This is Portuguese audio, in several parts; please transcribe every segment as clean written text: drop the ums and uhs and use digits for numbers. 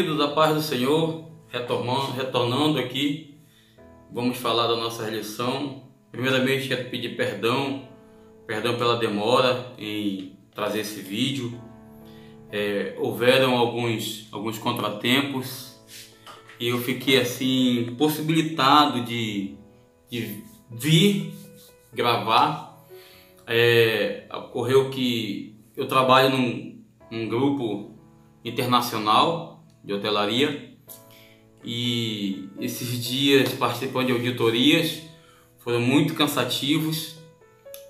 queridos, a paz do Senhor, retornando aqui, vamos falar da nossa lição. Primeiramente, quero pedir perdão pela demora em trazer esse vídeo. Houveram alguns contratempos e eu fiquei assim possibilitado de vir gravar. Ocorreu que eu trabalho num grupo internacional de hotelaria e esses dias participando de auditorias foram muito cansativos.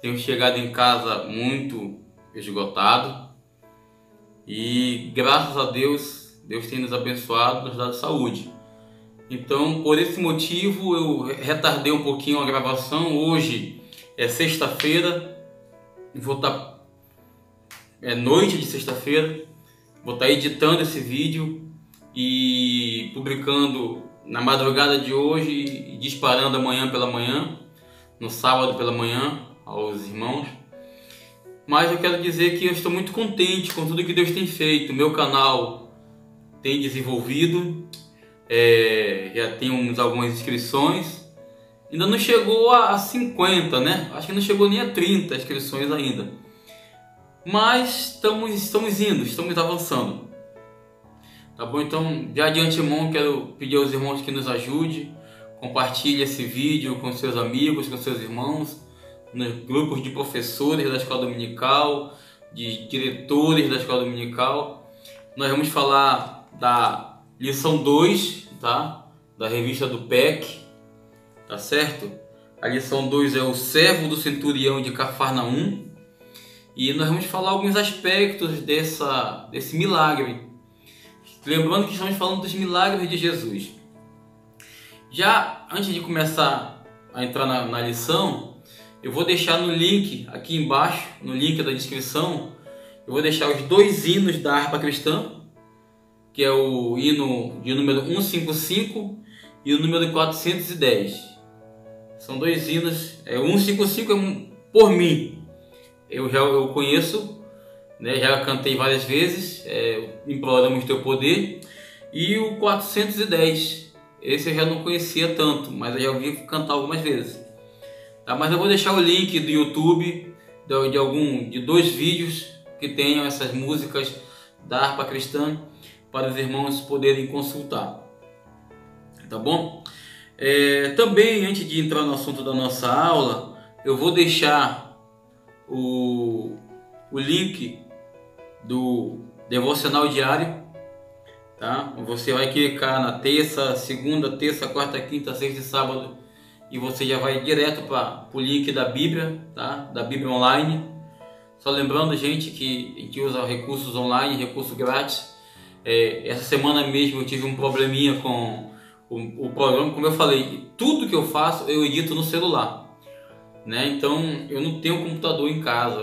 Tenho chegado em casa muito esgotado e graças a Deus tem nos abençoado, nos dado saúde. Então, por esse motivo, eu retardei um pouquinho a gravação. Hoje é sexta-feira, vou estar noite de sexta-feira, vou estar editando esse vídeo e publicando na madrugada de hoje e disparando amanhã pela manhã, no sábado pela manhã, aos irmãos. Mas eu quero dizer que eu estou muito contente com tudo que Deus tem feito. O meu canal tem desenvolvido, já temos algumas inscrições. Ainda não chegou a 50, né? Acho que não chegou nem a 30 inscrições ainda. Mas estamos avançando. Tá bom? Então, já de antemão, quero pedir aos irmãos que nos ajudem. Compartilhe esse vídeo com seus amigos, com seus irmãos, nos grupos de professores da escola dominical, de diretores da escola dominical. Nós vamos falar da lição 2, tá? Da revista do PEC, tá certo? A lição 2 é o servo do centurião de Cafarnaum. E nós vamos falar alguns aspectos desse milagre. Lembrando que estamos falando dos milagres de Jesus. Já antes de começar a entrar na lição, eu vou deixar no link aqui embaixo, no link da descrição, eu vou deixar os dois hinos da harpa cristã, que é o hino de número 155 e o número 410. São dois hinos. O 155 é por mim. Eu conheço, né? Já cantei várias vezes, Imploramos Teu Poder. E o 410, esse eu já não conhecia tanto, mas eu já ouvi cantar algumas vezes. Tá? Mas eu vou deixar o link do YouTube de dois vídeos que tenham essas músicas da harpa cristã para os irmãos poderem consultar. Tá bom? Também, antes de entrar no assunto da nossa aula, eu vou deixar o link do devocional diário, tá? Você vai clicar na terça, segunda, terça, quarta, quinta, sexta e sábado e você já vai direto para o link da Bíblia, tá? Da Bíblia online. Só lembrando, gente, que a gente usa recursos online, recurso grátis. Essa semana mesmo eu tive um probleminha com o programa. Como eu falei, tudo que eu faço eu edito no celular, né? Então eu não tenho computador em casa,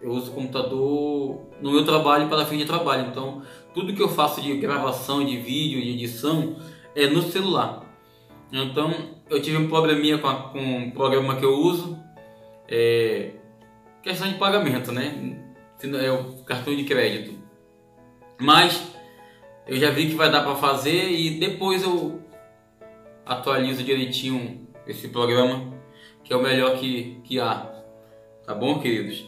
eu uso o computador no meu trabalho para fim de trabalho. Então tudo que eu faço de gravação de vídeo, de edição, é no celular. Então eu tive um probleminha com o programa que eu uso, questão de pagamento, né? É o cartão de crédito. Mas eu já vi que vai dar para fazer e depois eu atualizo direitinho esse programa, que é o melhor que há. Tá bom, queridos?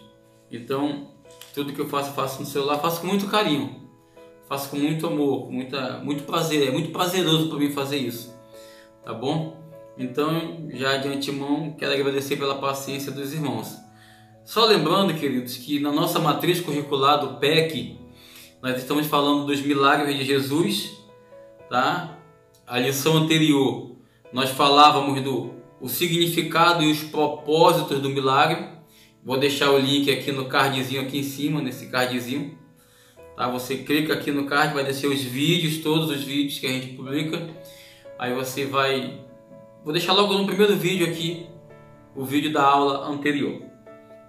Então, tudo que eu faço no celular, faço com muito carinho, faço com muito amor, muito prazer. É muito prazeroso para mim fazer isso. Tá bom? Então, já de antemão, quero agradecer pela paciência dos irmãos. Só lembrando, queridos, que na nossa matriz curricular do PEC, nós estamos falando dos milagres de Jesus, tá? A lição anterior, nós falávamos o significado e os propósitos do milagre. Vou deixar o link aqui no cardzinho aqui em cima, nesse cardzinho, tá? Você clica aqui no card, vai descer os vídeos, todos os vídeos que a gente publica. Aí você vai... Vou deixar logo no primeiro vídeo aqui, o vídeo da aula anterior,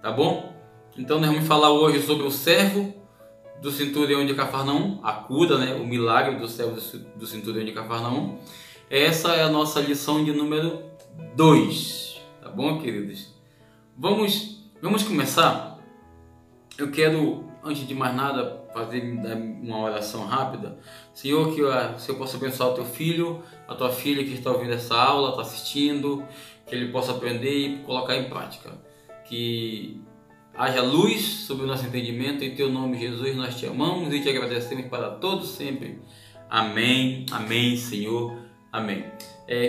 tá bom? Então nós vamos falar hoje sobre o servo do centurião de Cafarnaum, a cura, né? O milagre do servo do centurião de Cafarnaum. Essa é a nossa lição de número 2, tá bom, queridos? Vamos começar. Eu quero, antes de mais nada, fazer uma oração rápida. Senhor, que eu possa abençoar o teu filho, a tua filha que está ouvindo essa aula, está assistindo, que ele possa aprender e colocar em prática. Que haja luz sobre o nosso entendimento. Em teu nome, Jesus, nós te amamos e te agradecemos para todos sempre. Amém, amém, Senhor, amém.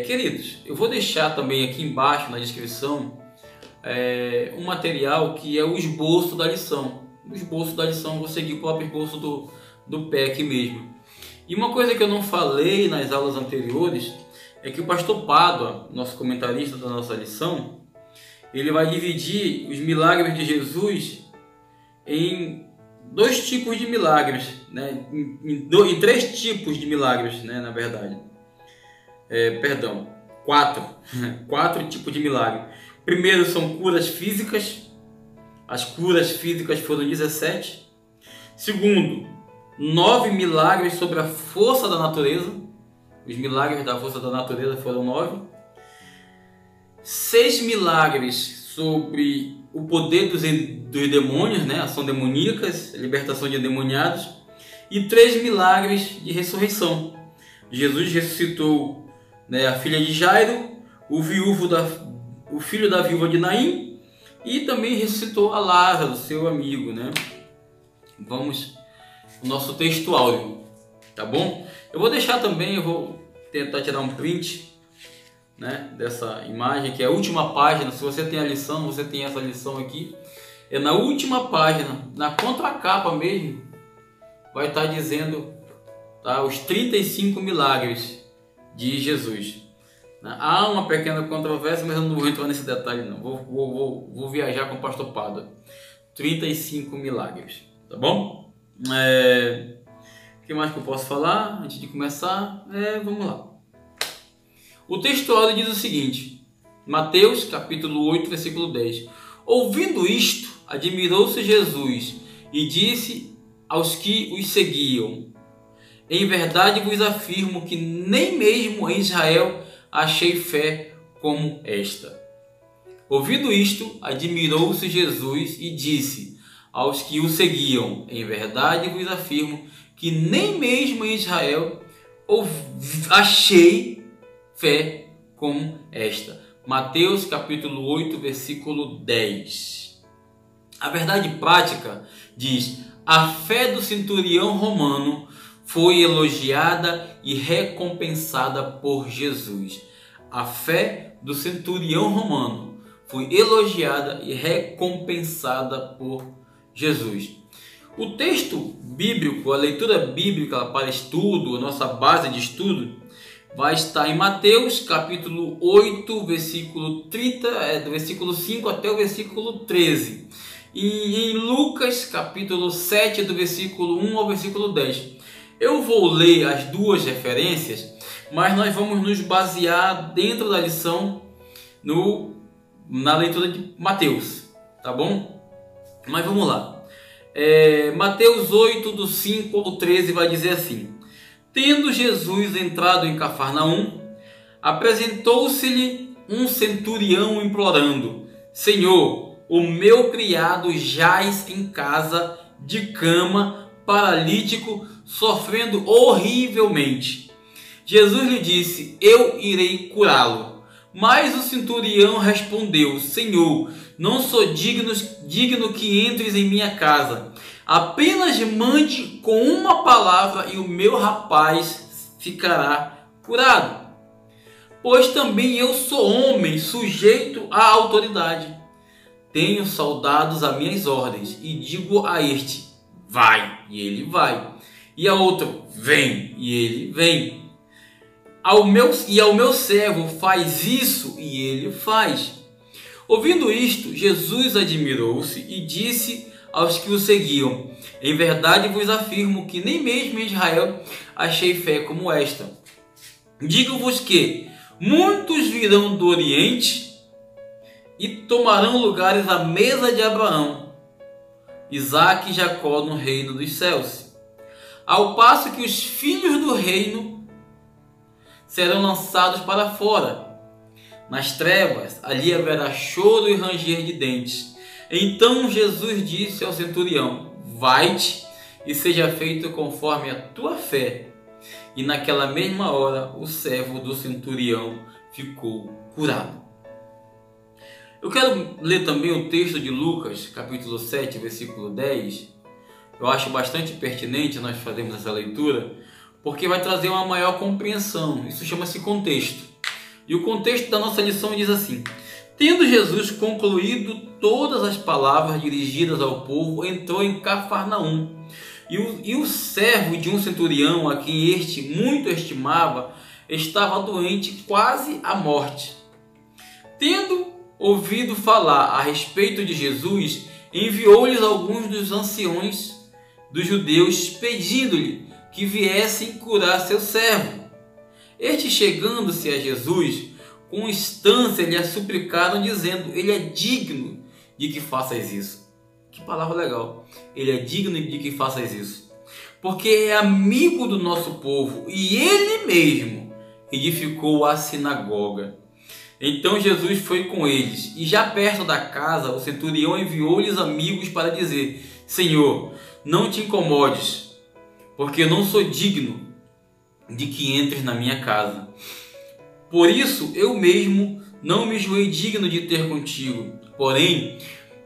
Queridos, eu vou deixar também aqui embaixo na descrição um material que é o esboço da lição. O esboço da lição, vou seguir o próprio esboço do pé aqui mesmo. E uma coisa que eu não falei nas aulas anteriores é que o pastor Pádua, nosso comentarista da nossa lição, ele vai dividir os milagres de Jesus em dois tipos de milagres, né? em três tipos de milagres, né? Na verdade. Quatro tipos de milagre. Primeiro são curas físicas. As curas físicas foram 17. Segundo, 9 milagres sobre a força da natureza. Os milagres da força da natureza foram 9. 6 milagres sobre o poder dos demônios, né? Ação demoníacas, libertação de endemoniados. E 3 milagres de ressurreição. Jesus ressuscitou, né, a filha de Jairo, o filho da viúva de Naim, e também ressuscitou a Lázaro, seu amigo, né? Vamos o nosso texto áudio, tá bom? Eu vou deixar também, eu vou tentar tirar um print, né, dessa imagem, que é a última página. Se você tem a lição, você tem essa lição aqui. É na última página, na contracapa mesmo, vai estar dizendo, tá, os 35 milagres de Jesus. Há uma pequena controvérsia, mas eu não vou entrar nesse detalhe não. Vou viajar com o pastor Pádua. 35 milagres, tá bom? O que mais que eu posso falar antes de começar? Vamos lá. O texto áudio diz o seguinte, Mateus capítulo 8, versículo 10. Ouvindo isto, admirou-se Jesus e disse aos que os seguiam: em verdade vos afirmo que nem mesmo em Israel achei fé como esta. Ouvindo isto, admirou-se Jesus e disse aos que o seguiam: em verdade vos afirmo que nem mesmo em Israel achei fé como esta. Mateus capítulo 8, versículo 10. A verdade prática diz: a fé do centurião romano foi elogiada e recompensada por Jesus. A fé do centurião romano foi elogiada e recompensada por Jesus. O texto bíblico, a leitura bíblica para estudo, a nossa base de estudo, vai estar em Mateus capítulo 8, versículo 30, do versículo 5 até o versículo 13. E em Lucas capítulo 7, do versículo 1 ao versículo 10. Eu vou ler as duas referências, mas nós vamos nos basear dentro da lição na leitura de Mateus, tá bom? Mas vamos lá. Mateus 8, do 5 ao 13 vai dizer assim: tendo Jesus entrado em Cafarnaum, apresentou-se-lhe um centurião implorando: Senhor, o meu criado jaz em casa de cama, paralítico, sofrendo horrivelmente. Jesus lhe disse: eu irei curá-lo. Mas o centurião respondeu: Senhor, não sou digno que entres em minha casa. Apenas mande com uma palavra e o meu rapaz ficará curado. Pois também eu sou homem, sujeito à autoridade. Tenho soldados a minhas ordens e digo a este: vai, e ele vai. E a outro: vem, e ele vem. Ao meu servo: faz isso, e ele faz. Ouvindo isto, Jesus admirou-se e disse aos que o seguiam: em verdade vos afirmo que nem mesmo em Israel achei fé como esta. Digo-vos que muitos virão do Oriente e tomarão lugares à mesa de Abraão, Isaque e Jacó no reino dos céus, ao passo que os filhos do reino serão lançados para fora. Nas trevas, ali haverá choro e ranger de dentes. Então Jesus disse ao centurião: vai-te, e seja feito conforme a tua fé. E naquela mesma hora o servo do centurião ficou curado. Eu quero ler também o texto de Lucas, capítulo 7, versículo 10. Eu acho bastante pertinente nós fazermos essa leitura, porque vai trazer uma maior compreensão. Isso chama-se contexto. E o contexto da nossa lição diz assim: tendo Jesus concluído todas as palavras dirigidas ao povo, entrou em Cafarnaum. E o servo de um centurião, a quem este muito estimava, estava doente quase à morte. Tendo ouvido falar a respeito de Jesus, enviou-lhes alguns dos anciões dos judeus, pedindo-lhe que viessem curar seu servo. Estes, chegando-se a Jesus, com instância lhe suplicaram, dizendo: ele é digno de que faças isso. Que palavra legal! Ele é digno de que faças isso, porque é amigo do nosso povo e ele mesmo edificou a sinagoga. Então Jesus foi com eles, e já perto da casa, o centurião enviou-lhes amigos para dizer: Senhor, não te incomodes, porque eu não sou digno de que entres na minha casa. Por isso eu mesmo não me julguei digno de ter contigo, porém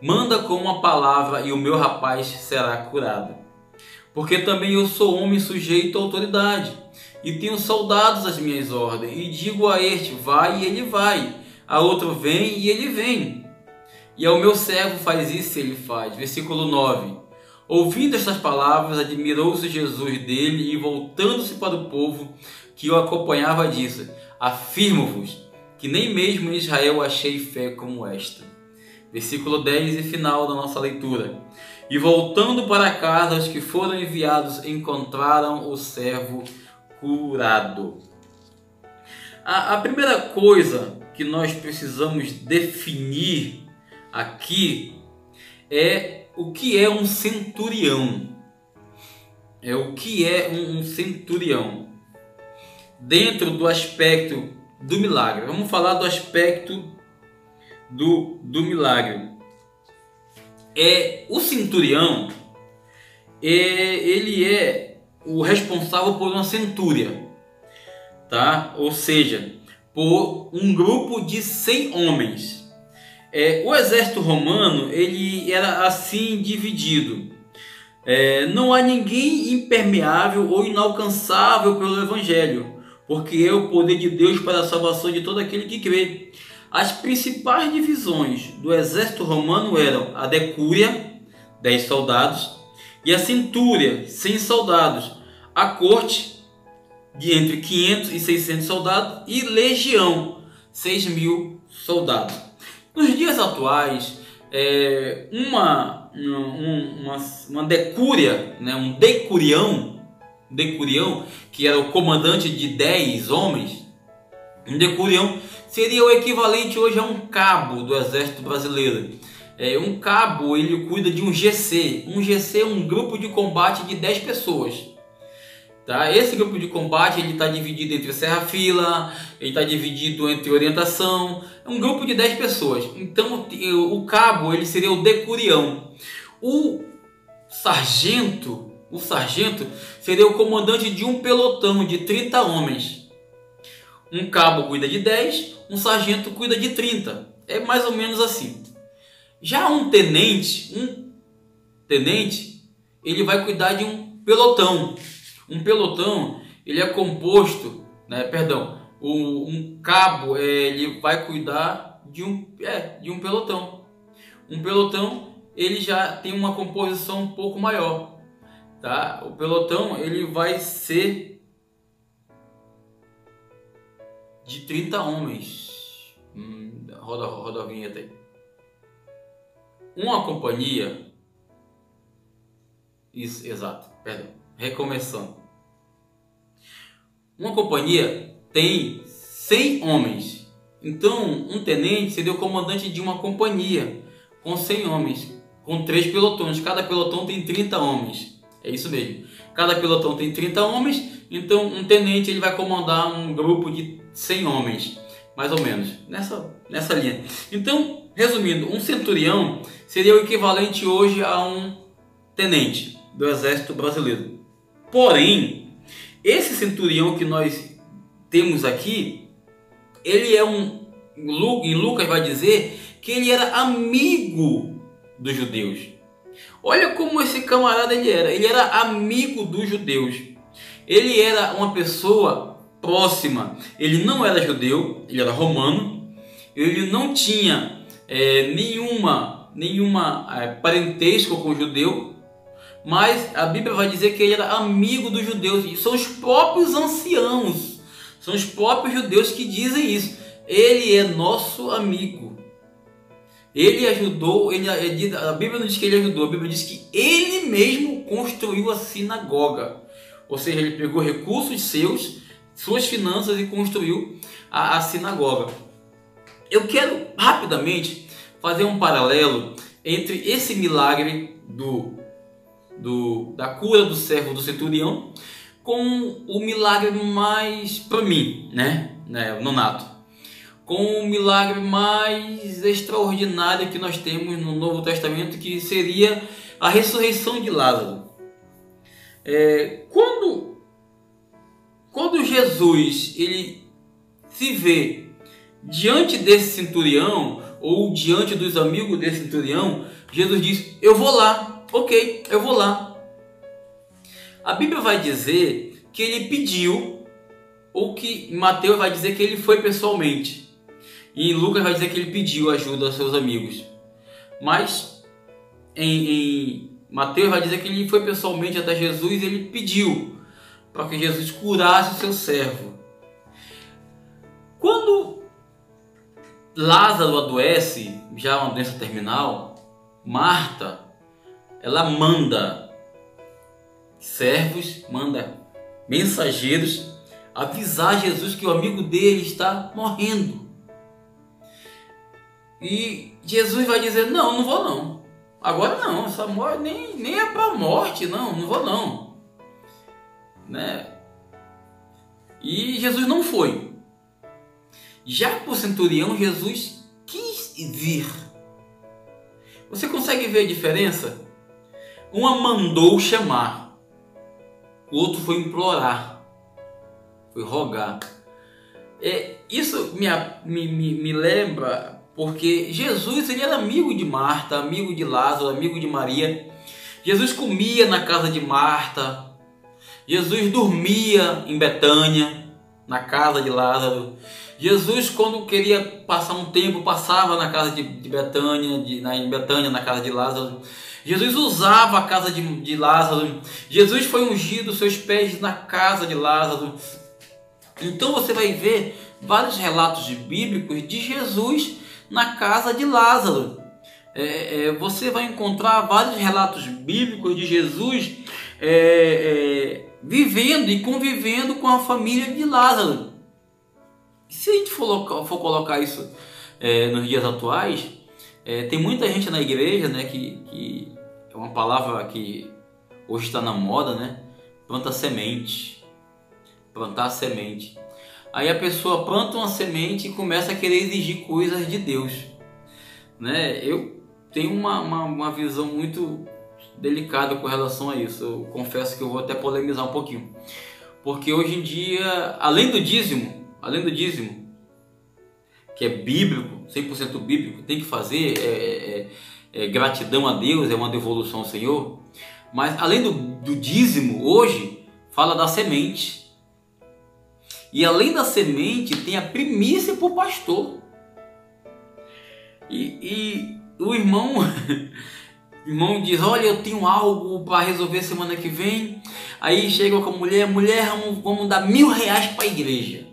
manda com uma palavra e o meu rapaz será curado. Porque também eu sou homem sujeito à autoridade, e tenho soldados às minhas ordens, e digo a este: vai, e ele vai, a outro: vem, e ele vem, e ao meu servo: faz isso, e ele faz. Versículo 9. Ouvindo estas palavras, admirou-se Jesus dele, e voltando-se para o povo que o acompanhava, disse: afirmo-vos que nem mesmo em Israel achei fé como esta. Versículo 10 e final da nossa leitura. E voltando para casa, os que foram enviados encontraram o servo curado. A primeira coisa que nós precisamos definir aqui é o que é um centurião. O que é um centurião? Dentro do aspecto do milagre. Vamos falar do aspecto do milagre. O centurião, ele é o responsável por uma centúria, tá? Ou seja, por um grupo de 100 homens. O exército romano, ele era assim dividido. Não há ninguém impermeável ou inalcançável pelo evangelho, porque é o poder de Deus para a salvação de todo aquele que crê. As principais divisões do exército romano eram a decúria, 10 soldados, e a centúria, 100 soldados, a corte, de entre 500 e 600 soldados, e legião, 6.000 soldados. Nos dias atuais, uma decúria, né, um decurião, que era o comandante de 10 homens, um decurião seria o equivalente hoje a um cabo do exército brasileiro. Um cabo, ele cuida de um GC. Um GC é um grupo de combate de 10 pessoas. Tá? Esse grupo de combate está dividido entre serra-fila, ele está dividido entre orientação. É um grupo de 10 pessoas. Então o cabo, ele seria o decurião. O sargento seria o comandante de um pelotão de 30 homens. Um cabo cuida de 10, um sargento cuida de 30. É mais ou menos assim. Já um tenente, ele vai cuidar de um pelotão. Um pelotão, ele é composto, um cabo, ele vai cuidar de um pelotão. Um pelotão, ele já tem uma composição um pouco maior, tá? O pelotão, ele vai ser de 30 homens. Roda a vinheta aí. Uma companhia. Isso, exato. Perdão. Recomeçando. Uma companhia tem 100 homens. Então, um tenente seria o comandante de uma companhia com 100 homens, com 3 pelotões. Cada pelotão tem 30 homens. É isso mesmo. Cada pelotão tem 30 homens. Então, um tenente, ele vai comandar um grupo de 100 homens, mais ou menos, nessa linha. Então, resumindo, um centurião seria o equivalente hoje a um tenente do exército brasileiro. Porém, esse centurião que nós temos aqui, ele é e Lucas vai dizer que ele era amigo dos judeus. Olha como esse camarada ele era amigo dos judeus. Ele era uma pessoa próxima. Ele não era judeu, ele era romano. Ele não tinha nenhuma parentesco com o judeu. Mas a Bíblia vai dizer que ele era amigo dos judeus. E são os próprios anciãos, são os próprios judeus que dizem isso. Ele é nosso amigo. Ele ajudou, a Bíblia não diz que ele ajudou, a Bíblia diz que ele mesmo construiu a sinagoga. Ou seja, ele pegou recursos suas finanças e construiu a sinagoga. Eu quero rapidamente fazer um paralelo entre esse milagre da cura do servo do centurião com o milagre mais, para mim, nonato, com o milagre mais extraordinário que nós temos no Novo Testamento, que seria a ressurreição de Lázaro. Quando Jesus ele se vê diante desse centurião ou diante dos amigos desse centurião, Jesus diz: eu vou lá, ok, eu vou lá. A Bíblia vai dizer que ele pediu, ou que Mateus vai dizer que ele foi pessoalmente. E Lucas vai dizer que ele pediu ajuda aos seus amigos. Mas em Mateus vai dizer que ele foi pessoalmente até Jesus e ele pediu para que Jesus curasse o seu servo. Quando Lázaro adoece, já uma doença terminal, Marta, ela manda servos, manda mensageiros avisar Jesus que o amigo dele está morrendo. E Jesus vai dizer: não vou não. Agora não, essa morte nem é para morte, não vou não. E Jesus não foi. Já para o centurião, Jesus quis vir. Você consegue ver a diferença? Uma mandou chamar, o outro foi implorar, foi rogar. Isso me lembra, porque Jesus ele era amigo de Marta, amigo de Lázaro, amigo de Maria. Jesus comia na casa de Marta. Jesus dormia em Betânia, na casa de Lázaro. Jesus, quando queria passar um tempo, passava na casa de Betânia, em Betânia, na casa de Lázaro. Jesus usava a casa de Lázaro. Jesus foi ungido seus pés na casa de Lázaro. Então você vai ver vários relatos bíblicos de Jesus na casa de Lázaro. Você vai encontrar vários relatos bíblicos de Jesus vivendo e convivendo com a família de Lázaro. Se a gente for colocar isso nos dias atuais, tem muita gente na igreja, que é uma palavra que hoje está na moda, planta semente, plantar semente. Aí a pessoa planta uma semente e começa a querer exigir coisas de Deus, Eu tenho uma visão muito delicada com relação a isso. Eu confesso que eu vou até polemizar um pouquinho, porque hoje em dia, além do dízimo, que é bíblico, 100% bíblico, tem que fazer, gratidão a Deus, é uma devolução ao Senhor, mas além do dízimo, hoje fala da semente. E além da semente, tem a primícia para o pastor. E o irmão diz: olha, eu tenho algo para resolver semana que vem. Aí chega com a mulher, vamos dar R$1.000 para a igreja.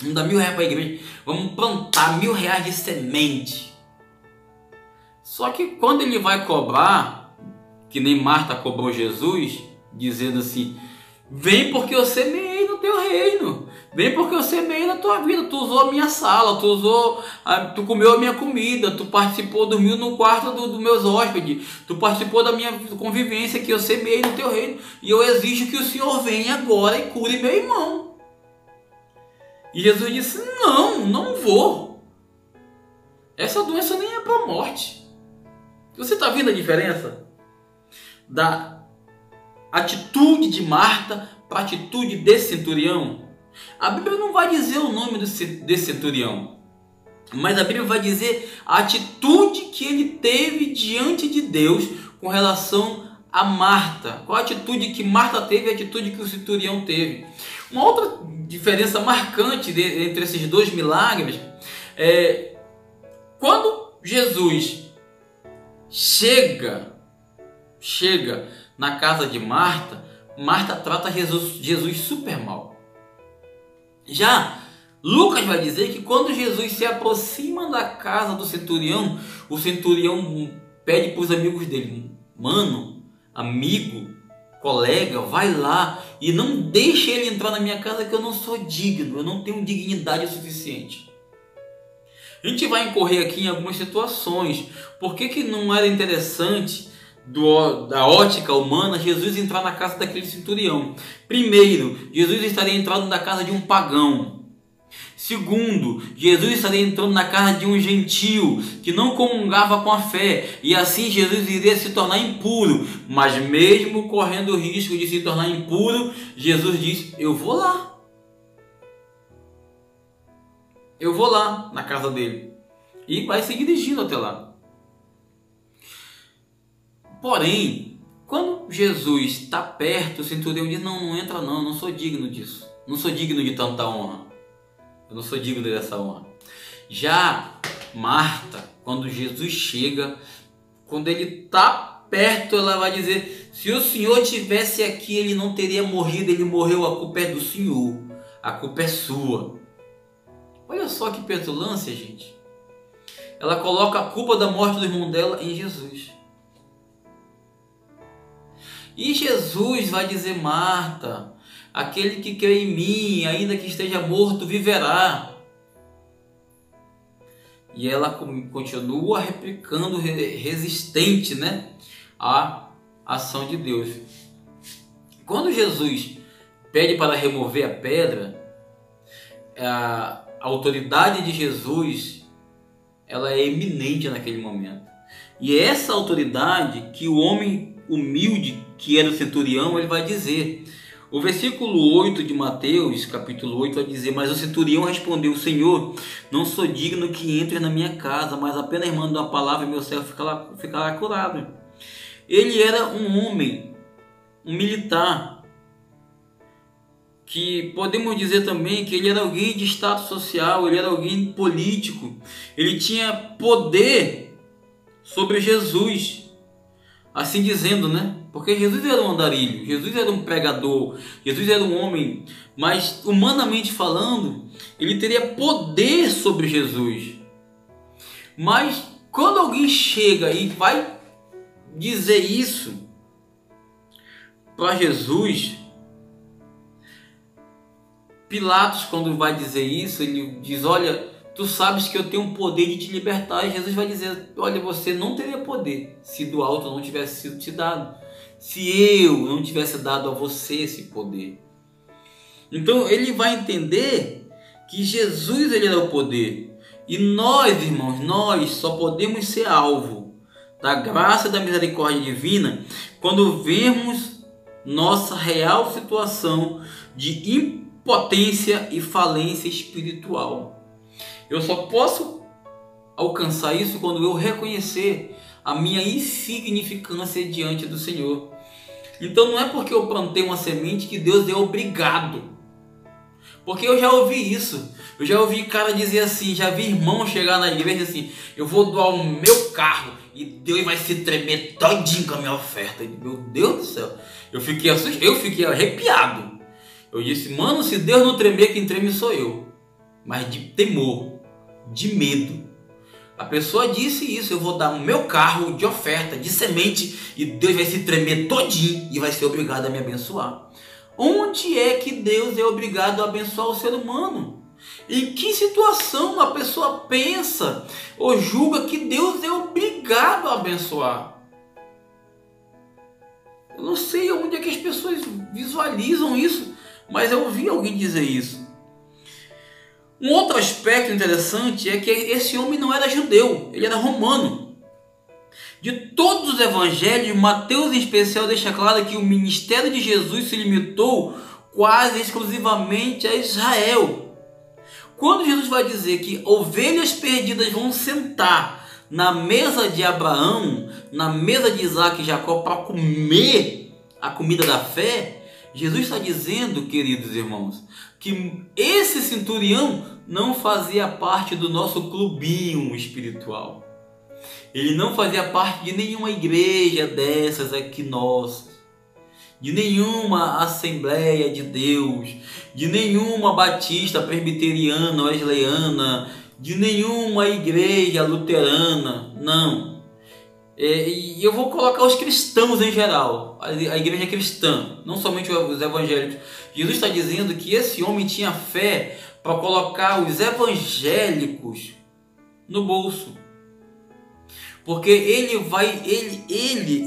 Vamos dar R$1.000 para a igreja. Vamos plantar R$1.000 de semente. Só que quando ele vai cobrar, que nem Marta cobrou Jesus, dizendo assim: vem porque eu semeei no teu reino. Vem porque eu semeei na tua vida. Tu usou a minha sala, tu comeu a minha comida, tu participou, dormiu no quarto dos meus hóspedes, tu participou da minha convivência que eu semeei no teu reino. E eu exijo que o Senhor venha agora e cure meu irmão. E Jesus disse: não vou. Essa doença nem é para a morte. Você está vendo a diferença? da atitude de Marta para a atitude desse centurião? A Bíblia não vai dizer o nome desse centurião, mas a Bíblia vai dizer a atitude que ele teve diante de Deus com relação a Marta. Qual a atitude que Marta teve e a atitude que o centurião teve? Uma outra diferença marcante entre esses dois milagres é quando Jesus chega na casa de Marta, Marta trata Jesus super mal. Já Lucas vai dizer que quando Jesus se aproxima da casa do centurião, o centurião pede para os amigos dele: mano, amigo, colega, vai lá e não deixe ele entrar na minha casa, que eu não sou digno, eu não tenho dignidade o suficiente. A gente vai incorrer aqui em algumas situações. Por que não era interessante, da ótica humana, Jesus entrar na casa daquele centurião? Primeiro, Jesus estaria entrando na casa de um pagão. Segundo, Jesus estaria entrando na casa de um gentio que não comungava com a fé, e assim Jesus iria se tornar impuro. Mas mesmo correndo o risco de se tornar impuro, Jesus diz: eu vou lá. Eu vou lá na casa dele. E vai se dirigindo até lá. Porém, quando Jesus está perto, o centurião diz: não entra não, eu não sou digno disso. Não sou digno de tanta honra. Eu não sou digno dessa honra. Já Marta, quando Jesus chega, quando ele está perto, ela vai dizer: se o Senhor tivesse aqui, ele não teria morrido, ele morreu, a culpa é do Senhor, a culpa é sua. Olha só que petulância, gente. Ela coloca a culpa da morte do irmão dela em Jesus. E Jesus vai dizer: Marta, aquele que crê em mim, ainda que esteja morto, viverá. E ela continua replicando, resistente, à ação de Deus. Quando Jesus pede para remover a pedra, a autoridade de Jesus, ela é eminente naquele momento. E é essa autoridade que o homem humilde, que era o centurião, ele vai dizer. O versículo 8 de Mateus, capítulo 8, vai dizer: mas o centurião respondeu: Senhor, não sou digno que entre na minha casa, mas apenas manda uma palavra e meu servo ficará curado. Ele era um homem, um militar, que podemos dizer também que ele era alguém de status social, ele era alguém político, ele tinha poder sobre Jesus, assim dizendo, porque Jesus era um andarilho, Jesus era um pregador, Jesus era um homem, mas humanamente falando, ele teria poder sobre Jesus. Mas quando alguém chega e vai dizer isso para Jesus, Pilatos, quando vai dizer isso, ele diz: olha, tu sabes que eu tenho o poder de te libertar. E Jesus vai dizer: olha, você não teria poder se do alto não tivesse sido te dado, se eu não tivesse dado a você esse poder. Então ele vai entender que Jesus, ele era o poder, e nós, irmãos, nós só podemos ser alvo da graça e da misericórdia divina quando vemos nossa real situação de impotência e falência espiritual. Eu só posso alcançar isso quando eu reconhecer a minha insignificância diante do Senhor. Então não é porque eu plantei uma semente que Deus é obrigado. Porque eu já ouvi isso. Eu já ouvi cara dizer assim, já vi irmão chegar na igreja assim: eu vou doar o meu carro e Deus vai se tremer todinho com a minha oferta. Meu Deus do céu. Eu fiquei arrepiado. Eu disse: mano, se Deus não tremer, quem treme sou eu. Mas de temor, de medo. A pessoa disse isso: eu vou dar o meu carro de oferta, de semente, e Deus vai se tremer todinho e vai ser obrigado a me abençoar. Onde é que Deus é obrigado a abençoar o ser humano? Em que situação uma pessoa pensa ou julga que Deus é obrigado a abençoar? Eu não sei onde é que as pessoas visualizam isso, mas eu ouvi alguém dizer isso. Um outro aspecto interessante é que esse homem não era judeu, ele era romano. De todos os evangelhos, Mateus em especial deixa claro que o ministério de Jesus se limitou quase exclusivamente a Israel. Quando Jesus vai dizer que ovelhas perdidas vão sentar na mesa de Abraão, na mesa de Isaac e Jacó para comer a comida da fé, Jesus está dizendo, queridos irmãos, que esse centurião não fazia parte do nosso clubinho espiritual. Ele não fazia parte de nenhuma igreja dessas aqui nossas, de nenhuma Assembleia de Deus, de nenhuma batista, presbiteriana, wesleyana, de nenhuma igreja luterana, não. E eu vou colocar os cristãos em geral, a igreja cristã, não somente os evangélicos. Jesus está dizendo que esse homem tinha fé para colocar os evangélicos no bolso. Porque ele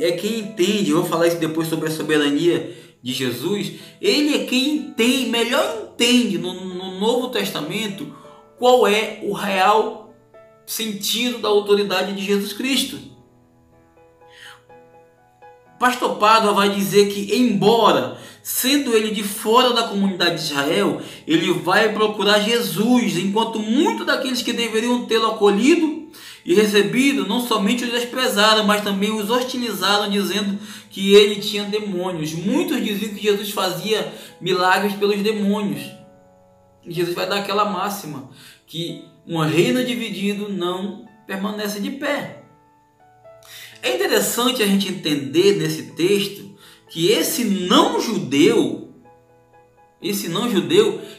é quem entende, eu vou falar isso depois sobre a soberania de Jesus, ele é quem melhor entende no Novo Testamento qual é o real sentido da autoridade de Jesus Cristo. Pastor Pádua vai dizer que, embora sendo ele de fora da comunidade de Israel, ele vai procurar Jesus, enquanto muitos daqueles que deveriam tê-lo acolhido e recebido, não somente os desprezaram, mas também os hostilizaram, dizendo que ele tinha demônios. Muitos diziam que Jesus fazia milagres pelos demônios. E Jesus vai dar aquela máxima, que um reino dividido não permanece de pé. É interessante a gente entender nesse texto que esse não judeu,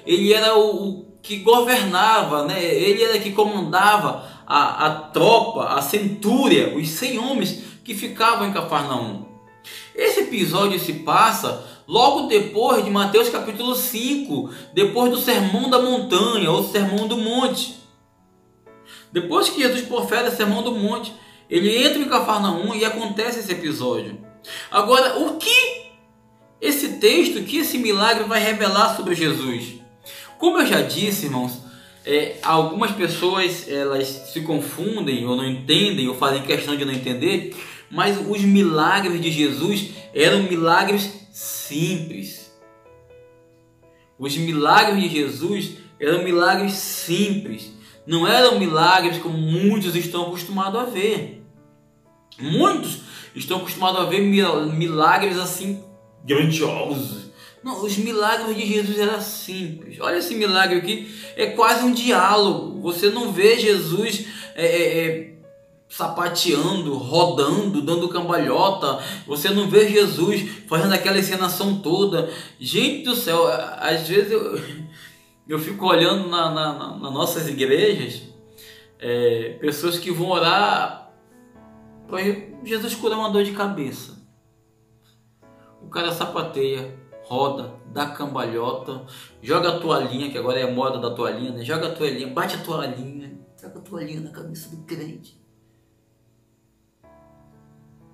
ele era o que governava, né? Ele era que comandava a tropa, a centúria, os 100 homens que ficavam em Cafarnaum. Esse episódio se passa logo depois de Mateus capítulo 5, depois do Sermão da Montanha, ou Sermão do Monte. Depois que Jesus profere o Sermão do Monte, ele entra em Cafarnaum e acontece esse episódio. Agora, o que esse texto, que esse milagre vai revelar sobre Jesus? Como eu já disse, irmãos, algumas pessoas elas se confundem ou não entendem ou fazem questão de não entender, mas os milagres de Jesus eram milagres simples. Os milagres de Jesus eram milagres simples, não eram milagres como muitos estão acostumados a ver. Muitos estão acostumados a ver milagres assim grandiosos. Não, os milagres de Jesus eram simples. Olha esse milagre aqui, é quase um diálogo. Você não vê Jesus sapateando, rodando, dando cambalhota. Você não vê Jesus fazendo aquela encenação toda. Gente do céu, às vezes eu fico olhando nas nossas igrejas, pessoas que vão orar para Jesus curar uma dor de cabeça. O cara sapateia, roda, dá cambalhota, joga a toalhinha, que agora é a moda da toalhinha, né? Joga a toalhinha, bate a toalhinha, joga a toalhinha na cabeça do crente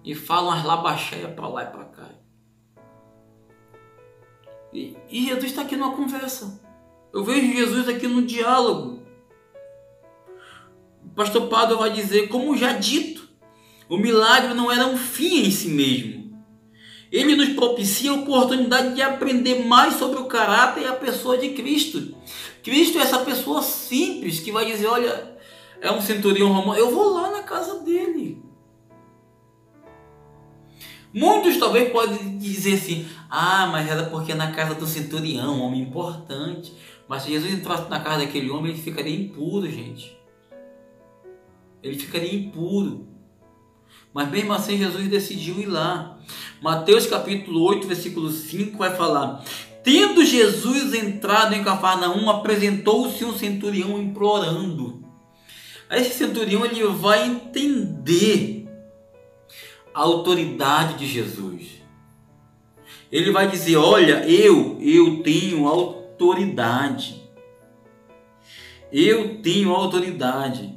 e fala umas labacheias para lá e para cá. E Jesus está aqui numa conversa. Eu vejo Jesus aqui no diálogo. O pastor Pádua vai dizer, como já dito, o milagre não era um fim em si mesmo. Ele nos propicia a oportunidade de aprender mais sobre o caráter e a pessoa de Cristo. Cristo é essa pessoa simples que vai dizer, olha, é um centurião romano, eu vou lá na casa dele. Muitos talvez podem dizer assim, mas era porque na casa do centurião, um homem importante. Mas se Jesus entrasse na casa daquele homem, ele ficaria impuro, gente. Ele ficaria impuro. Mas mesmo assim Jesus decidiu ir lá. Mateus capítulo 8, versículo 5 vai falar: tendo Jesus entrado em Cafarnaum, apresentou-se um centurião implorando. Aí esse centurião ele vai entender a autoridade de Jesus. Ele vai dizer, olha, eu tenho autoridade. Eu tenho autoridade.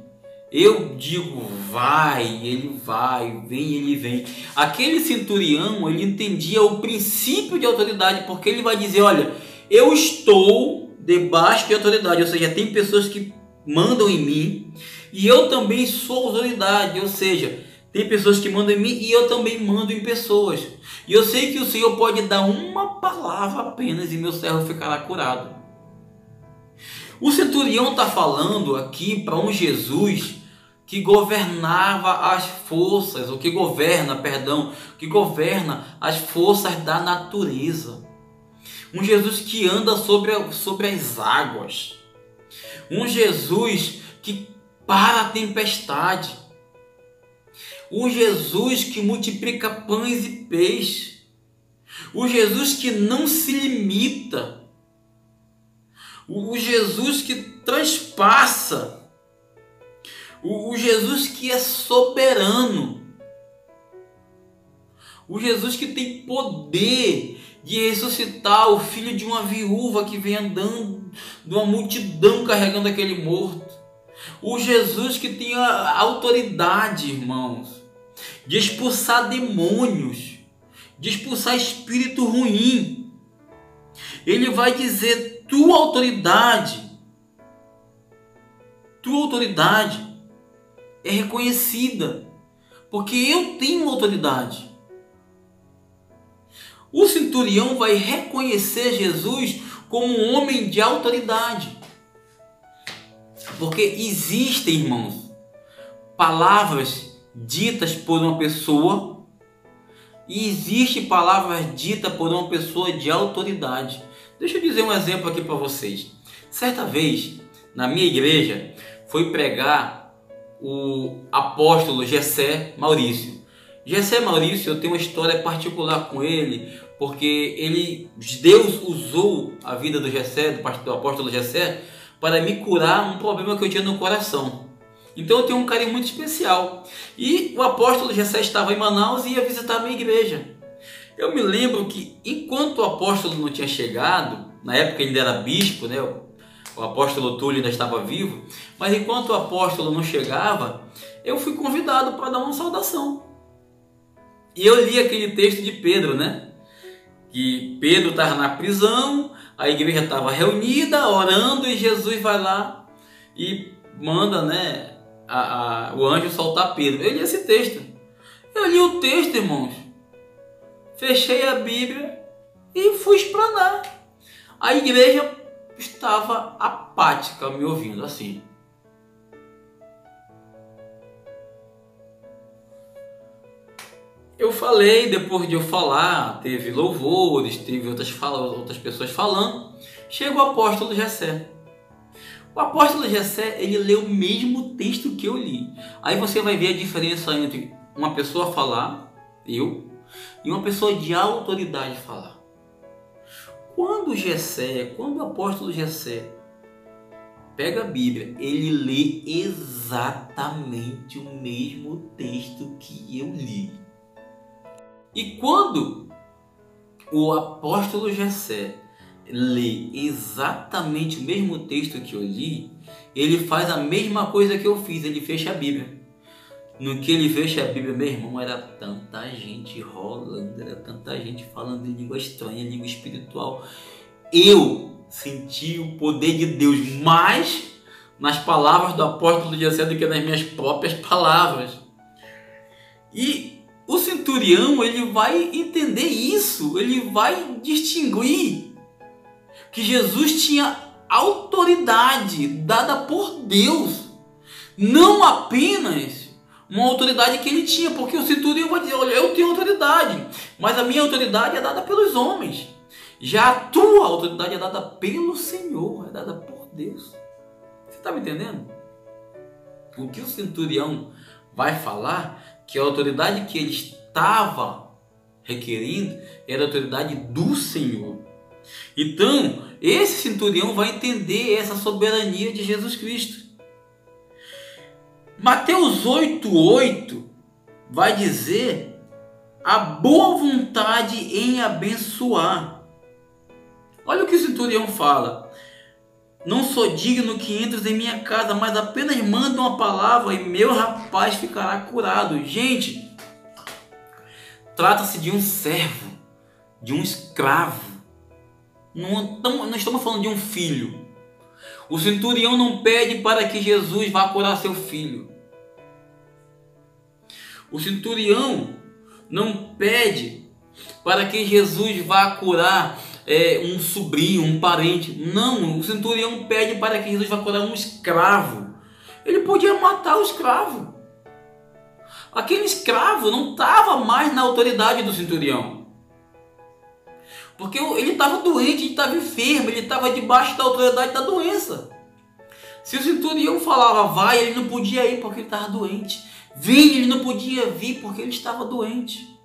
Eu digo, vai, ele vai, vem, ele vem. Aquele centurião, ele entendia o princípio de autoridade, porque ele vai dizer, olha, eu estou debaixo de autoridade, ou seja, tem pessoas que mandam em mim, e eu também sou autoridade, ou seja, Tem pessoas que mandam em mim e eu também mando em pessoas. E eu sei que o Senhor pode dar uma palavra apenas e meu servo ficará curado. O centurião está falando aqui para um Jesus que governava as forças, ou que governa, perdão, que governa as forças da natureza. Um Jesus que anda sobre as águas. Um Jesus que para a tempestade. Um Jesus que multiplica pães e peixes. O Jesus que não se limita. O Jesus que transpassa. O Jesus que é soberano. O Jesus que tem poder de ressuscitar o filho de uma viúva que vem andando de uma multidão carregando aquele morto. O Jesus que tem a autoridade, irmãos, de expulsar demônios, de expulsar espírito ruim. Ele vai dizer: tua autoridade é reconhecida, porque eu tenho autoridade. O centurião vai reconhecer Jesus como um homem de autoridade. Porque existem, irmãos, palavras ditas por uma pessoa e existe palavras ditas por uma pessoa de autoridade. Deixa eu dizer um exemplo aqui para vocês. Certa vez, na minha igreja, foi pregar o apóstolo Gessé Maurício. Gessé Maurício, eu tenho uma história particular com ele, porque Deus usou a vida do Gessé, do apóstolo Gessé, para me curar um problema que eu tinha no coração. Então eu tenho um carinho muito especial. E o apóstolo Gessé estava em Manaus e ia visitar a minha igreja. Eu me lembro que enquanto o apóstolo não tinha chegado, na época ainda era bispo, né? O apóstolo Túlio ainda estava vivo, mas enquanto o apóstolo não chegava, eu fui convidado para dar uma saudação. E eu li aquele texto de Pedro, né? Que Pedro estava na prisão, a igreja estava reunida, orando, e Jesus vai lá e manda, né, o anjo soltar Pedro. Eu li esse texto. Eu li o texto, irmãos. Fechei a Bíblia e fui explanar. A igreja estava apática me ouvindo assim. Eu falei, depois de eu falar, teve louvores, teve outras pessoas falando. Chega o apóstolo Gessé. O apóstolo Gessé, ele lê o mesmo texto que eu li. Aí você vai ver a diferença entre uma pessoa falar, eu, e uma pessoa de autoridade falar. Quando o apóstolo Gessé pega a Bíblia, ele lê exatamente o mesmo texto que eu li. E quando o apóstolo Gessé lê exatamente o mesmo texto que eu li, ele faz a mesma coisa que eu fiz, ele fecha a Bíblia. No que ele fecha a Bíblia, meu irmão, era tanta gente rolando, era tanta gente falando em língua estranha, língua espiritual. Eu senti o poder de Deus mais nas palavras do apóstolo Gessé do que nas minhas próprias palavras. E o centurião, ele vai entender isso, ele vai distinguir que Jesus tinha autoridade dada por Deus, não apenas uma autoridade que ele tinha, porque o centurião vai dizer: olha, eu tenho autoridade, mas a minha autoridade é dada pelos homens, já a tua autoridade é dada pelo Senhor, é dada por Deus. Você está me entendendo? O que o centurião vai falar, que a autoridade que ele estava requerindo era a autoridade do Senhor. Então, esse centurião vai entender essa soberania de Jesus Cristo. Mateus 8,8 vai dizer a boa vontade em abençoar. Olha o que o centurião fala: não sou digno que entres em minha casa, mas apenas manda uma palavra e meu rapaz ficará curado. Gente, trata-se de um servo, de um escravo. Não estamos falando de um filho. O centurião não pede para que Jesus vá curar seu filho. O centurião não pede para que Jesus vá curar um sobrinho, um parente. Não, o centurião pede para que Jesus vá curar um escravo. Ele podia matar o escravo. Aquele escravo não estava mais na autoridade do centurião. Porque ele estava doente, ele estava enfermo, ele estava debaixo da autoridade da doença. Se o centurião falava vai, ele não podia ir porque ele estava doente. Vem, ele não podia vir porque ele estava doente.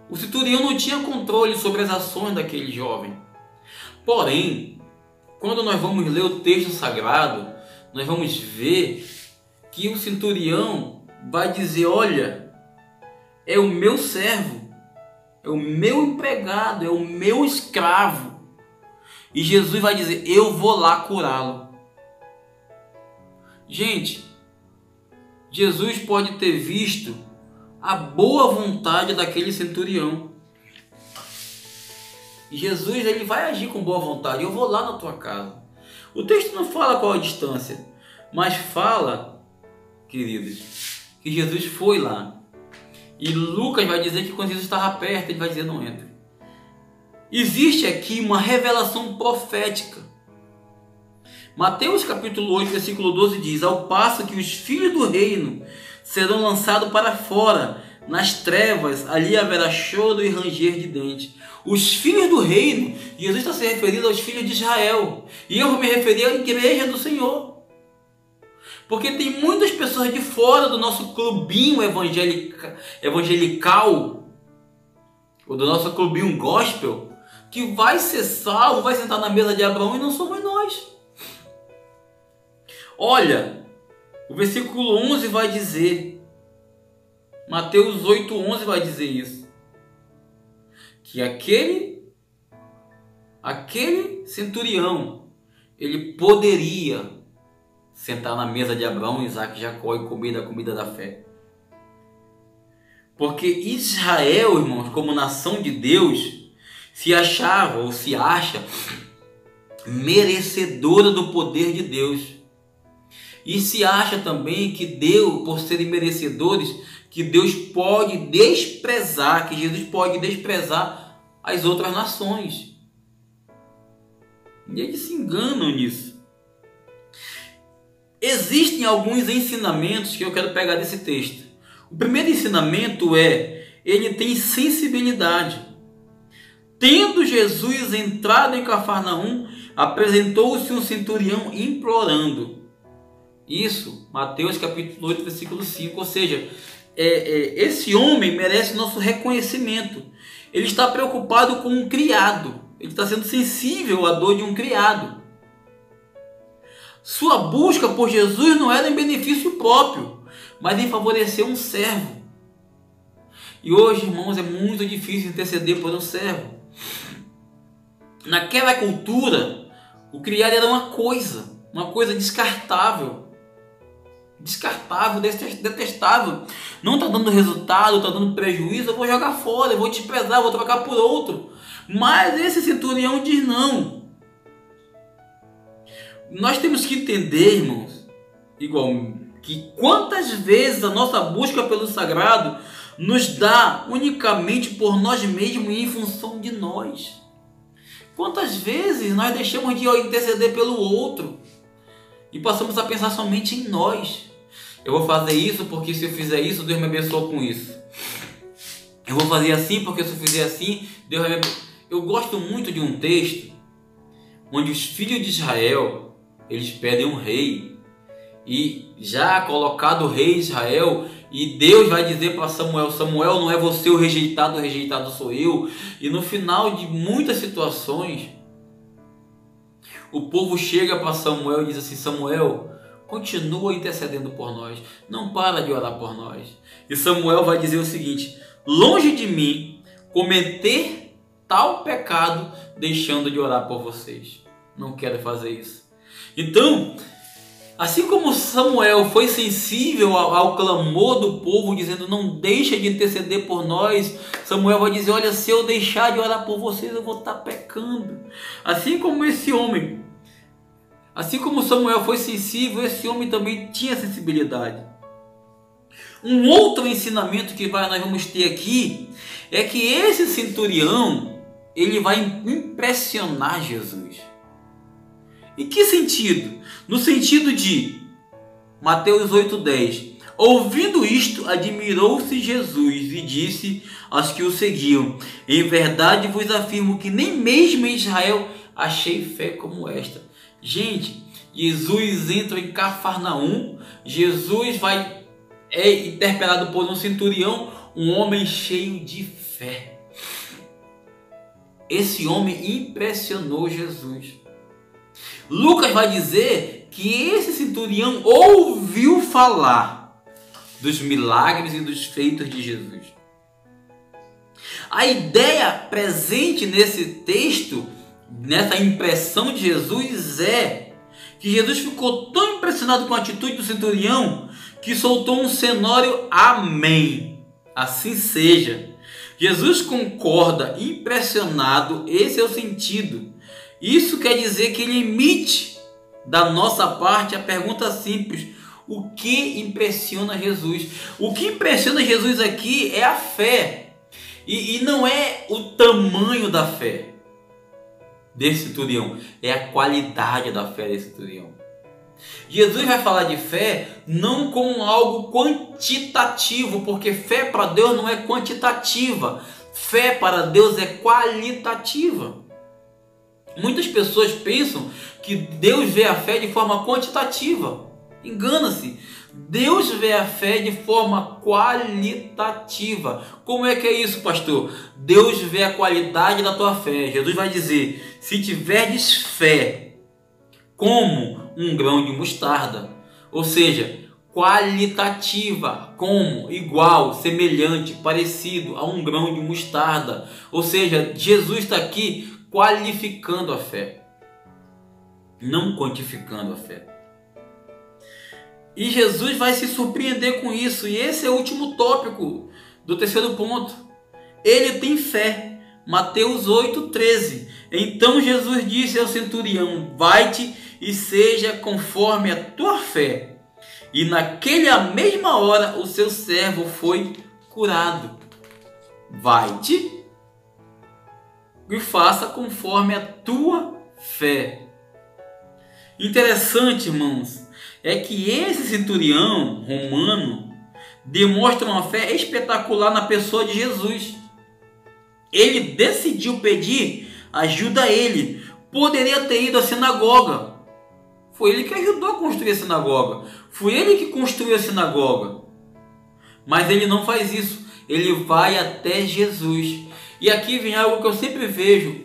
O centurião não tinha controle sobre as ações daquele jovem. Porém, quando nós vamos ler o texto sagrado, nós vamos ver que o centurião vai dizer, olha, é o meu servo, é o meu empregado, é o meu escravo. E Jesus vai dizer, eu vou lá curá-lo. Gente, Jesus pode ter visto a boa vontade daquele centurião. E Jesus, ele vai agir com boa vontade. Eu vou lá na tua casa. O texto não fala qual a distância, mas fala, queridos, que Jesus foi lá. E Lucas vai dizer que quando Jesus estava perto, ele vai dizer, não entra. Existe aqui uma revelação profética. Mateus capítulo 8, versículo 12 diz, ao passo que os filhos do reino serão lançados para fora, nas trevas, ali haverá choro e ranger de dentes. Os filhos do reino, Jesus está se referindo aos filhos de Israel. E eu vou me referir à igreja do Senhor. Porque tem muitas pessoas de fora do nosso clubinho evangelical, ou do nosso clubinho gospel, que vai ser salvo, vai sentar na mesa de Abraão e não somos nós. Olha, o versículo 11 vai dizer, Mateus 8:11 vai dizer isso, que aquele centurião, ele poderia sentar na mesa de Abraão, Isaac e Jacó e comer da comida da fé. Porque Israel, irmãos, como nação de Deus, se achava ou se acha merecedora do poder de Deus. E se acha também que Deus, por serem merecedores, que Deus pode desprezar, que Jesus pode desprezar as outras nações. E eles se enganam nisso. Existem alguns ensinamentos que eu quero pegar desse texto. O primeiro ensinamento ele tem sensibilidade. Tendo Jesus entrado em Cafarnaum, apresentou-se um centurião implorando. Isso, Mateus capítulo 8, versículo 5. Ou seja, esse homem merece nosso reconhecimento. Ele está preocupado com um criado. Ele está sendo sensível à dor de um criado. Sua busca por Jesus não era em benefício próprio, mas em favorecer um servo. E hoje, irmãos, é muito difícil interceder por um servo. Naquela cultura, o criado era uma coisa descartável. Descartável, detestável. Não está dando resultado, está dando prejuízo, eu vou jogar fora, eu vou desprezar, eu vou trocar por outro. Mas esse centurião diz não. Nós temos que entender, irmãos, que quantas vezes a nossa busca pelo sagrado nos dá unicamente por nós mesmos e em função de nós. Quantas vezes nós deixamos de interceder pelo outro e passamos a pensar somente em nós. Eu vou fazer isso porque se eu fizer isso, Deus me abençoa com isso. Eu vou fazer assim porque se eu fizer assim, Deus vai me abençoar. Eu gosto muito de um texto onde os filhos de Israel, eles pedem um rei. E já colocado o rei de Israel, e Deus vai dizer para Samuel, Samuel, não é você o rejeitado sou eu. E no final de muitas situações, o povo chega para Samuel e diz assim, Samuel, continua intercedendo por nós, não para de orar por nós. E Samuel vai dizer o seguinte, longe de mim cometer tal pecado, deixando de orar por vocês. Não quero fazer isso. Então, assim como Samuel foi sensível ao clamor do povo, dizendo, não deixa de interceder por nós, Samuel vai dizer, olha, se eu deixar de orar por vocês, eu vou estar pecando. Assim como esse homem, assim como Samuel foi sensível, esse homem também tinha sensibilidade. Um outro ensinamento que nós vamos ter aqui é que esse centurião, ele vai impressionar Jesus. Em que sentido? No sentido de Mateus 8,10. Ouvindo isto, admirou-se Jesus e disse aos que o seguiam: em verdade vos afirmo que nem mesmo em Israel achei fé como esta. Gente, Jesus entra em Cafarnaum, Jesus é interpelado por um centurião, um homem cheio de fé. Esse homem impressionou Jesus. Lucas vai dizer que esse centurião ouviu falar dos milagres e dos feitos de Jesus. A ideia presente nesse texto, nessa impressão de Jesus, é que Jesus ficou tão impressionado com a atitude do centurião que soltou um sonoro amém. Assim seja. Jesus concorda, impressionado, esse é o sentido. Isso quer dizer que ele emite da nossa parte a pergunta simples: o que impressiona Jesus? O que impressiona Jesus aqui é a fé. E não é o tamanho da fé desse centurião, é a qualidade da fé desse centurião. Jesus vai falar de fé não como algo quantitativo, porque fé para Deus não é quantitativa, fé para Deus é qualitativa. Muitas pessoas pensam que Deus vê a fé de forma quantitativa. Engana-se. Deus vê a fé de forma qualitativa. Como é que é isso, pastor? Deus vê a qualidade da tua fé. Jesus vai dizer: se tiverdes fé como um grão de mostarda, ou seja, qualitativa, como, igual, semelhante, parecido a um grão de mostarda. Ou seja, Jesus está aqui qualificando a fé, não quantificando a fé. E Jesus vai se surpreender com isso. E esse é o último tópico do terceiro ponto. Ele tem fé. Mateus 8,13. Então Jesus disse ao centurião: vai-te e seja conforme a tua fé. E naquela mesma hora o seu servo foi curado. Vai-te e faça conforme a tua fé. Interessante, irmãos, é que esse centurião romano demonstra uma fé espetacular na pessoa de Jesus. Ele decidiu pedir ajuda a ele. Poderia ter ido à sinagoga. Foi ele que ajudou a construir a sinagoga. Foi ele que construiu a sinagoga. Mas ele não faz isso. Ele vai até Jesus. E aqui vem algo que eu sempre vejo.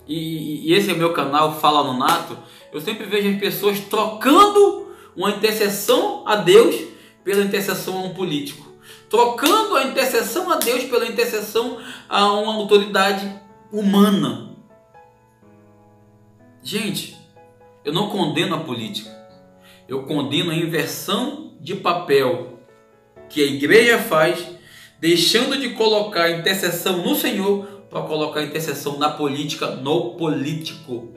E esse é o meu canal, Fala no Nato. Eu sempre vejo as pessoas trocando uma intercessão a Deus pela intercessão a um político. Trocando a intercessão a Deus pela intercessão a uma autoridade humana. Gente, eu não condeno a política. Eu condeno a inversão de papel que a igreja faz, deixando de colocar a intercessão no Senhor para colocar a intercessão na política, no político.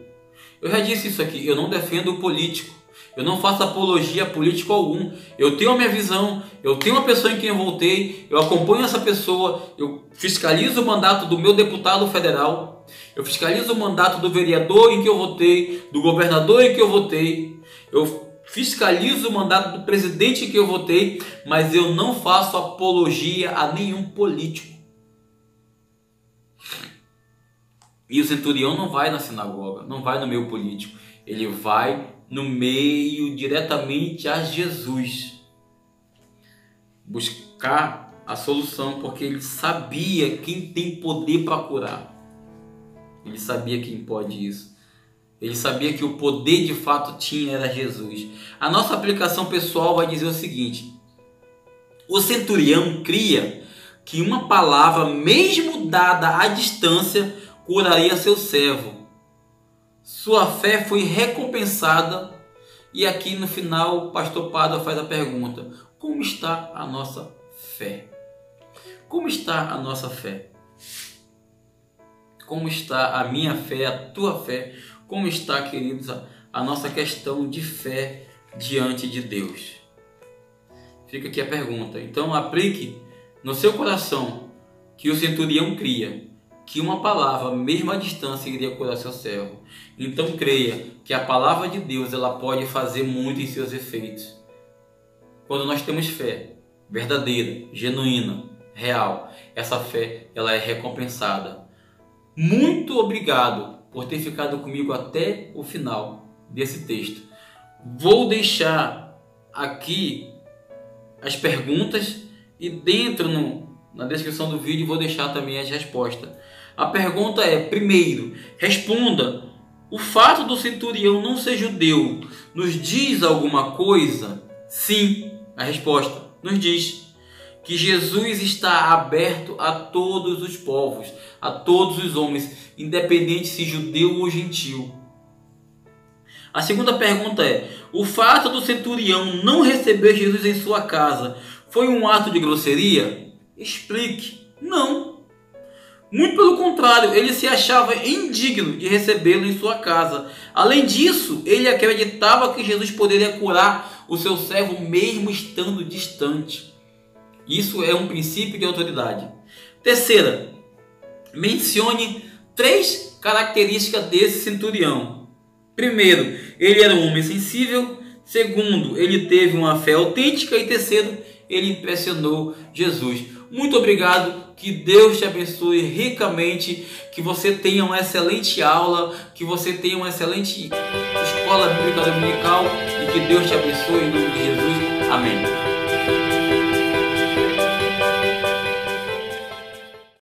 Eu já disse isso aqui, eu não defendo o político. Eu não faço apologia a político algum. Eu tenho a minha visão, eu tenho uma pessoa em quem eu votei, eu acompanho essa pessoa, eu fiscalizo o mandato do meu deputado federal, eu fiscalizo o mandato do vereador em que eu votei, do governador em que eu votei, eu fiscalizo o mandato do presidente em que eu votei, mas eu não faço apologia a nenhum político. E o centurião não vai na sinagoga, não vai no meio político, ele vai no meio diretamente a Jesus, buscar a solução, porque ele sabia quem tem poder para curar. Ele sabia quem pode isso. Ele sabia que o poder de fato tinha era Jesus. A nossa aplicação pessoal vai dizer o seguinte: o centurião cria que uma palavra, mesmo dada à distância, curaria seu servo. Sua fé foi recompensada. E aqui no final o pastor Pádua faz a pergunta: como está a nossa fé? Como está a nossa fé? Como está a minha fé, a tua fé? Como está, queridos, a nossa questão de fé diante de Deus? Fica aqui a pergunta. Então aplique no seu coração que o centurião cria que uma palavra, mesmo à distância, iria curar seu servo. Então creia que a palavra de Deus ela pode fazer muito em seus efeitos. Quando nós temos fé verdadeira, genuína, real, essa fé ela é recompensada. Muito obrigado por ter ficado comigo até o final desse texto. Vou deixar aqui as perguntas e dentro na descrição do vídeo vou deixar também as respostas. A pergunta é, primeiro, responda: o fato do centurião não ser judeu nos diz alguma coisa? Sim, a resposta nos diz que Jesus está aberto a todos os povos, a todos os homens, independente se judeu ou gentil. A segunda pergunta é: o fato do centurião não receber Jesus em sua casa foi um ato de grosseria? Explique. Não. Muito pelo contrário, ele se achava indigno de recebê-lo em sua casa. Além disso, ele acreditava que Jesus poderia curar o seu servo mesmo estando distante. Isso é um princípio de autoridade. Terceira, mencione 3 características desse centurião. Primeiro, ele era um homem sensível. Segundo, ele teve uma fé autêntica. E terceiro, ele impressionou Jesus. Muito obrigado, que Deus te abençoe ricamente, que você tenha uma excelente aula, que você tenha uma excelente escola bíblica dominical e que Deus te abençoe em nome de Jesus. Amém.